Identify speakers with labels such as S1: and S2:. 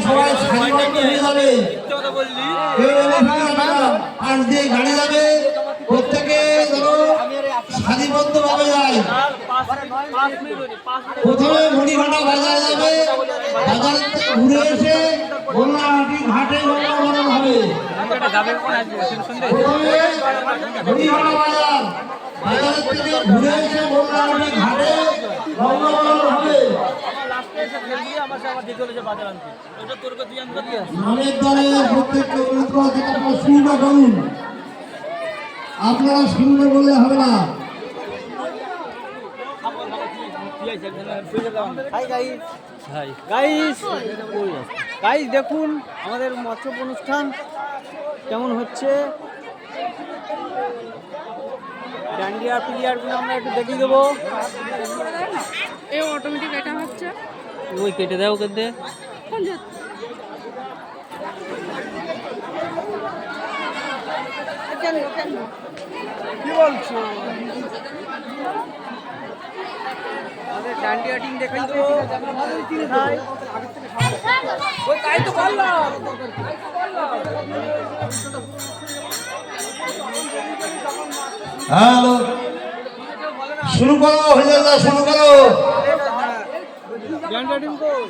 S1: সবাই সারিবদ্ধ হয়ে যাবে, কেউ পাশ দিয়ে গাড়ি যাবে, প্রত্যেকে ধরো সারিবদ্ধ ভাবে যায়। প্রথমে মুড়িঘাটা বাজার যাবে, বাজার থেকে ঘুরে এসে মোল্লাহাটি ঘাটে গঙ্গাবরণ হবে। প্রথমে মুড়িঘাটা বাজার, বাজার থেকে ঘুরে এসে মোল্লাহাটি ঘাটে গঙ্গাবরণ হবে। নামের দ্বারে প্রত্যেককে অনুরোধ করা থেকে আপনারা শুরুটা করুন, আপনারা শুরু বললে হবে না।
S2: গাইস দেখুন আমাদের মৎস্য অনুষ্ঠান কেমন হচ্ছে। ডান্ডিয়া প্লেয়ারগুলো আমরা একটু দেখিয়ে দেবো।
S3: এই অটোমেটিক এটা হচ্ছে,
S2: ওই কেটে দাও, কেটে কি বলছো? আমাদের ডান্ডিয়া টিম দেখাই দেবো। ওই তাই তো বললাম।
S1: হ্যালো, শুরু করো, হয়ে যাবে, শুরু করো।
S2: ডান্ডিয়া টিম কই?